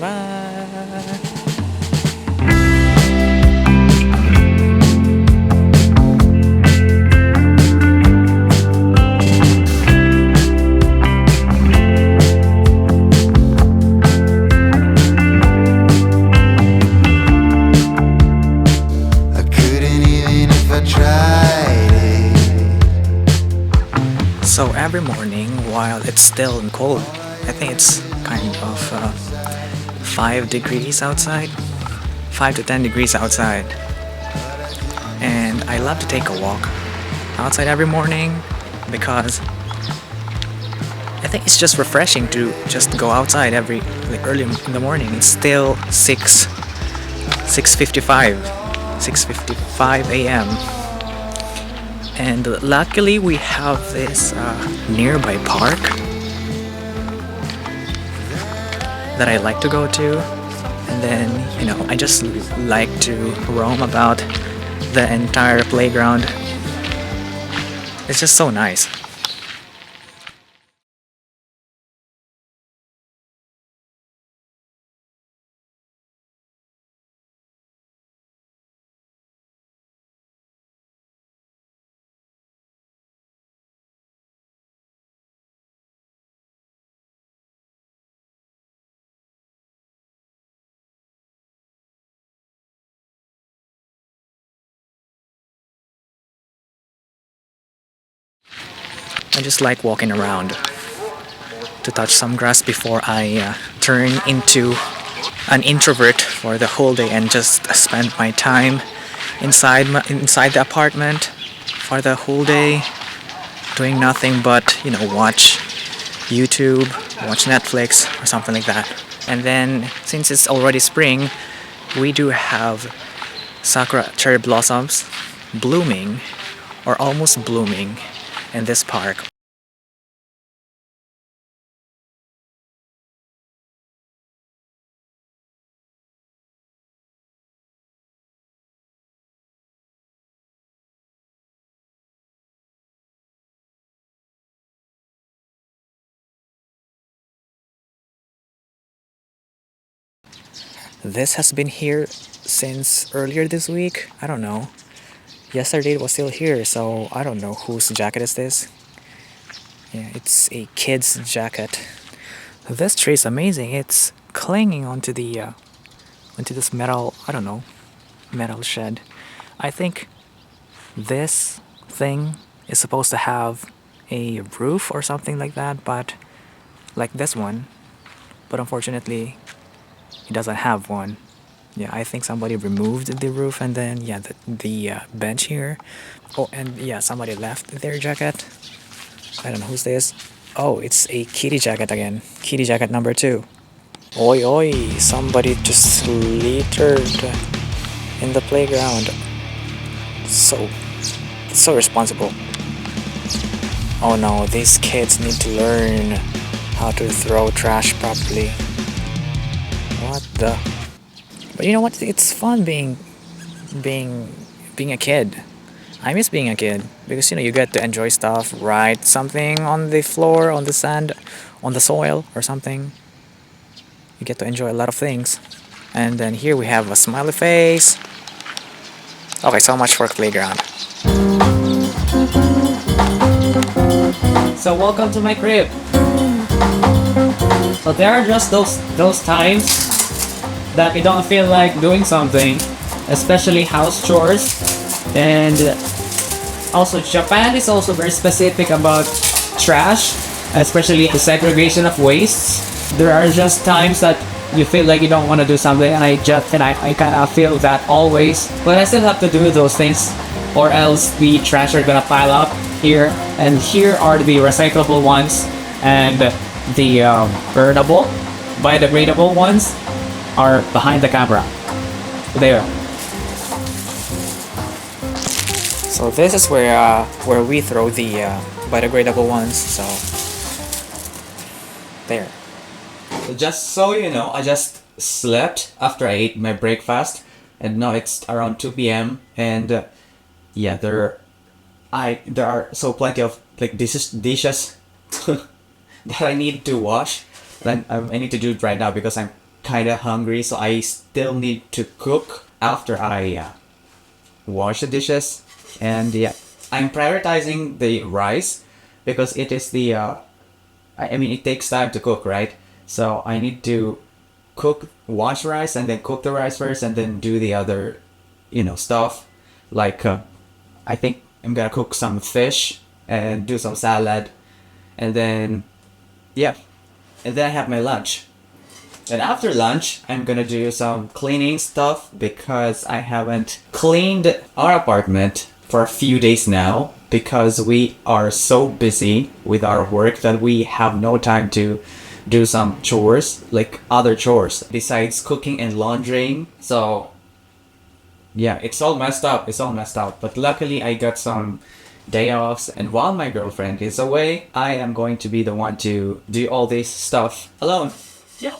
Bye! I couldn't even if I tried it. So every morning, while it's still cold, I think it's kind of 5 degrees outside, 5 to 10 degrees outside, and I love to take a walk outside every morning because I think it's just refreshing to just go outside every early in the morning. It's still 6:55 a.m. and luckily we have this nearby park that I like to go to, and then I just like to roam about the entire playground. It's just so nice. I just like walking around to touch some grass before I turn into an introvert for the whole day and just spend my time inside the apartment for the whole day, doing nothing but watch YouTube, watch Netflix or something like that. And then since it's already spring, we do have sakura cherry blossoms blooming or almost blooming in this park. This has been here since earlier this week. I don't know. Yesterday it was still here, so I don't know whose jacket is this. Yeah, it's a kid's jacket. This tree is amazing. It's clinging onto this metal, I don't know, metal shed. I think this thing is supposed to have a roof or something like that, but like this one. But unfortunately, it doesn't have one. Yeah, I think somebody removed the roof, and then the bench here. Oh, and yeah, somebody left their jacket. I don't know who's this. Oh, it's a kitty jacket again. Kitty jacket number 2. Oi oi, somebody just littered in the playground. So responsible. Oh no, these kids need to learn how to throw trash properly. What the? But you know what? It's fun being a kid. I miss being a kid because you get to enjoy stuff, write something on the floor, on the sand, on the soil or something. You get to enjoy a lot of things. And then here we have a smiley face. Okay, so much for playground. So welcome to my crib. So there are just those times that you don't feel like doing something, especially house chores. And also Japan is also very specific about trash, especially the segregation of wastes. There are just times that you feel like you don't want to do something, and I kind of feel that always, but I still have to do those things, or else the trash are gonna pile up here. And here are the recyclable ones, and the burnable, biodegradable ones are behind the camera. There. So this is where we throw the biodegradable ones. So there. So just so you know, I just slept after I ate my breakfast, and now it's around 2 p.m. and yeah, there are so plenty of dishes that I need to wash. Then I need to do it right now because I'm kind of hungry, so I still need to cook after I wash the dishes. And yeah, I'm prioritizing the rice because it is the I mean, it takes time to cook, right? So I need to wash rice and then cook the rice first and then do the other, stuff. Like, I think I'm gonna cook some fish and do some salad. And then, yeah. And then I have my lunch. And after lunch, I'm gonna do some cleaning stuff because I haven't cleaned our apartment for a few days now because we are so busy with our work that we have no time to do some chores, like other chores besides cooking and laundering. So yeah, it's all messed up. It's all messed up. But luckily I got some day offs, and while my girlfriend is away, I am going to be the one to do all this stuff alone. Yeah.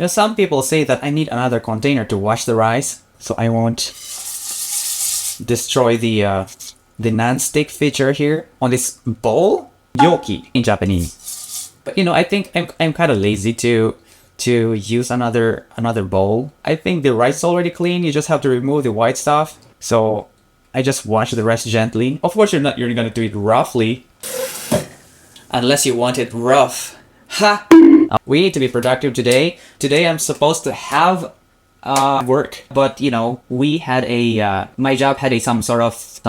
Some people say that I need another container to wash the rice, so I won't destroy the non-stick feature here on this bowl, yoki in Japanese. But I think I'm kind of lazy to use another bowl. I think the rice is already clean. You just have to remove the white stuff. So I just wash the rest gently. Of course, you're gonna do it roughly, unless you want it rough. Ha! We need to be productive today. Today I'm supposed to have work, but we had my job had some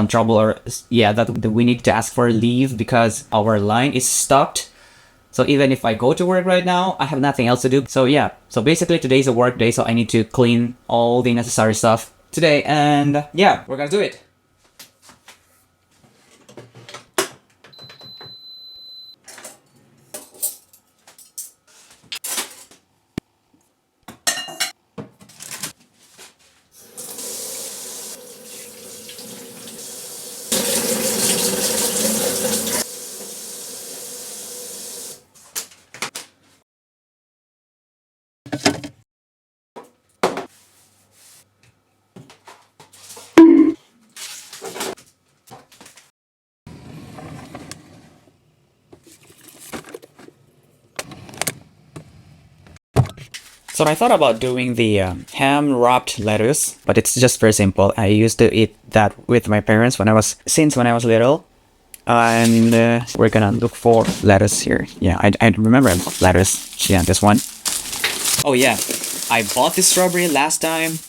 trouble, or that we need to ask for leave because our line is stopped. So even if I go to work right now, I have nothing else to do. So yeah, so basically today's a work day, so I need to clean all the necessary stuff today, and yeah, we're gonna do it. So I thought about doing the ham wrapped lettuce, but it's just very simple. I used to eat that with my parents when I was little. And we're gonna look for lettuce here. Yeah, I remember lettuce. Yeah, this one. Oh yeah, I bought this strawberry last time.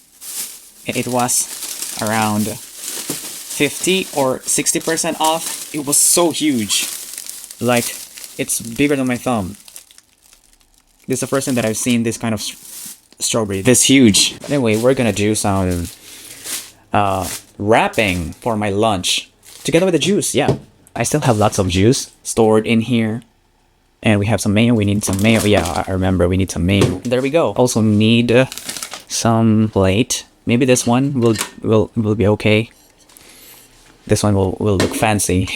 It was around 50 or 60% off. It was so huge. Like, it's bigger than my thumb. This is the first time that I've seen this kind of strawberry this huge. Anyway, we're gonna do some wrapping for my lunch together with the juice. Yeah, I still have lots of juice stored in here, and we have some mayo. We need some mayo. Yeah, I remember we need some mayo. There we go. Also need some plate. Maybe this one will be okay. This one will look fancy.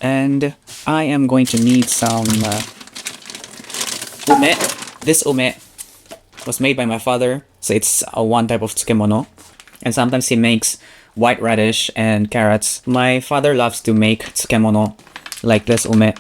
And I am going to need some ume. This ume was made by my father, so it's one type of tsukemono. And sometimes he makes white radish and carrots. My father loves to make tsukemono like this ume.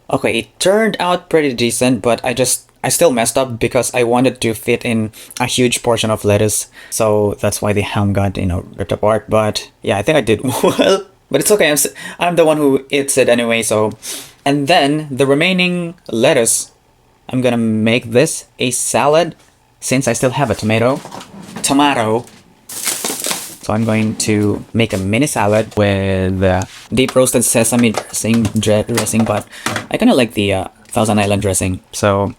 Okay, it turned out pretty decent, but I still messed up because I wanted to fit in a huge portion of lettuce. So that's why the ham got, ripped apart. But yeah, I think I did well. But it's okay, I'm the one who eats it anyway, so. And then the remaining lettuce, I'm gonna make this a salad since I still have a tomato. So I'm going to make a mini salad with deep roasted sesame dressing, but I kind of like the Thousand Island dressing. So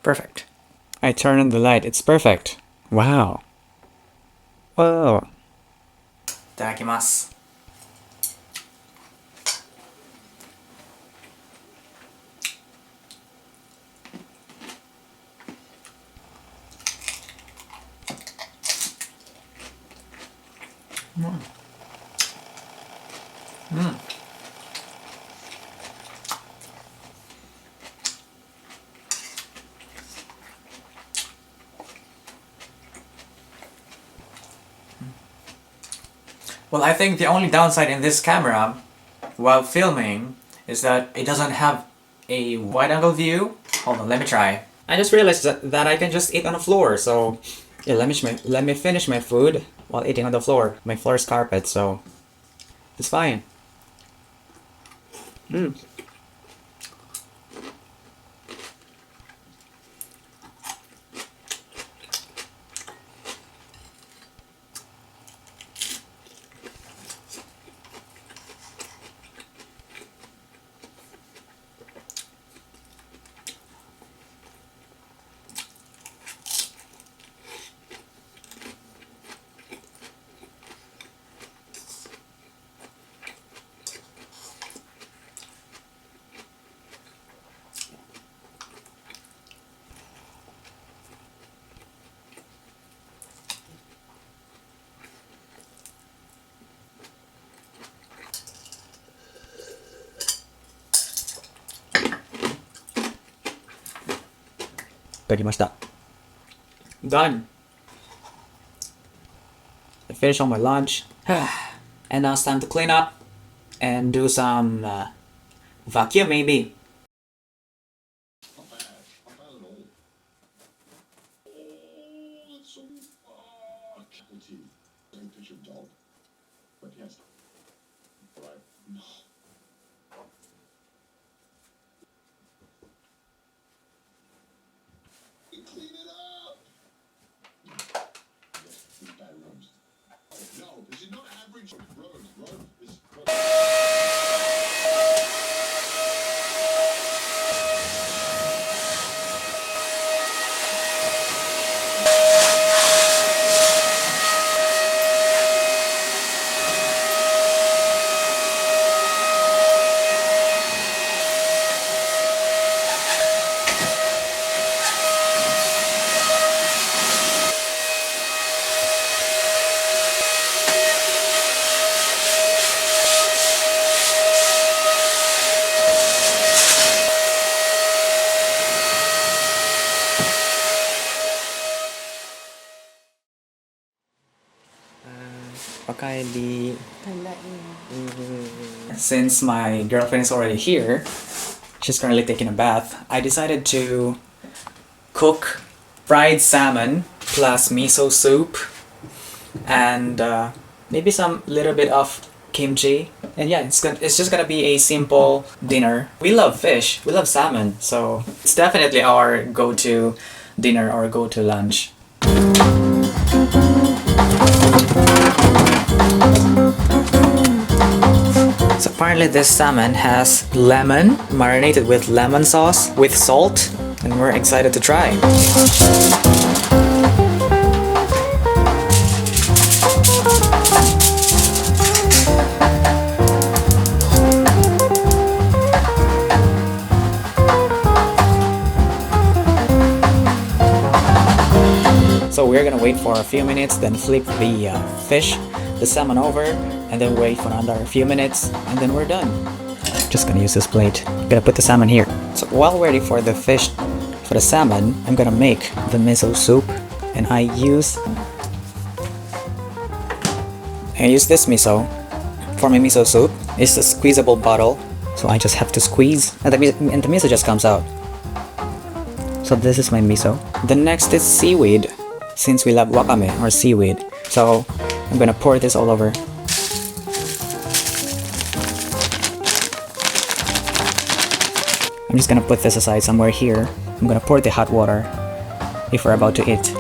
Perfect. I turn on the light. It's perfect. Wow. Whoa. いただきます。Well, I think the only downside in this camera while filming is that it doesn't have a wide angle view. Hold on, let me try. I just realized that I can just eat on the floor, so yeah, let me finish my food while eating on the floor. My floor is carpet, so it's fine. Done. I finished all my lunch. And now it's time to clean up and do some vacuum maybe. Clean it up! Bad rooms. No, this is not average road. Road is... Since my girlfriend is already here, she's currently taking a bath, I decided to cook fried salmon plus miso soup and maybe some little bit of kimchi. And yeah, it's just gonna be a simple dinner. We love fish, we love salmon, so it's definitely our go-to dinner or go-to lunch. So apparently this salmon has lemon, marinated with lemon sauce with salt, and we're excited to try. So we're gonna wait for a few minutes, then flip the salmon over, and then wait for another few minutes, and then we're done. Just gonna use this plate. Gonna put the salmon here. So while waiting for the fish, for the salmon, I'm gonna make the miso soup, and I use this miso for my miso soup. It's a squeezable bottle, so I just have to squeeze, and the miso just comes out. So this is my miso. The next is seaweed. since we love wakame or seaweed. So I'm gonna pour this all over. I'm just gonna put this aside somewhere here. I'm gonna pour the hot water if we're about to eat.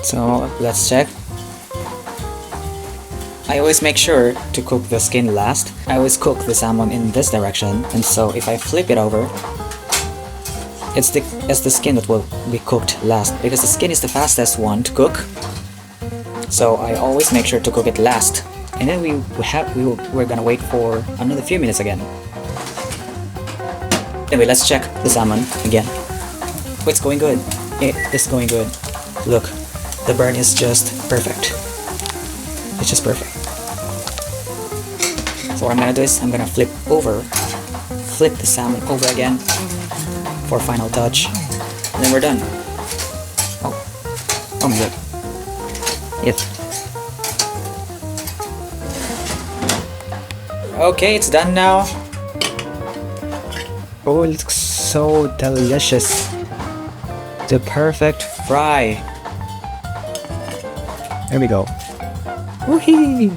So let's check. I always make sure to cook the skin last. I always cook the salmon in this direction, and so if I flip it over, it's the skin that will be cooked last, because the skin is the fastest one to cook. So I always make sure to cook it last, and then we're gonna wait for another few minutes again. Anyway, let's check the salmon again. Oh, it's going good. It is going good. Look, the burn is just perfect. It's just perfect. So what I'm gonna do is I'm gonna flip the salmon over again for final touch, and then we're done. Oh my god. Yes. Okay, it's done now. Oh, it looks so delicious. The perfect fry. There we go. Woohoo!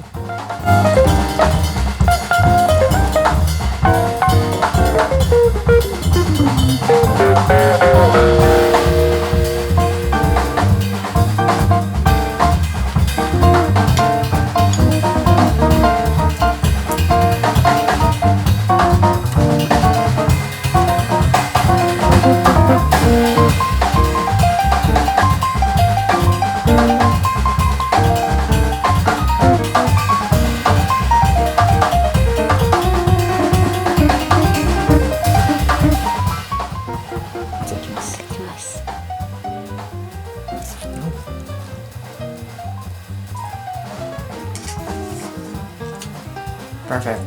Perfect.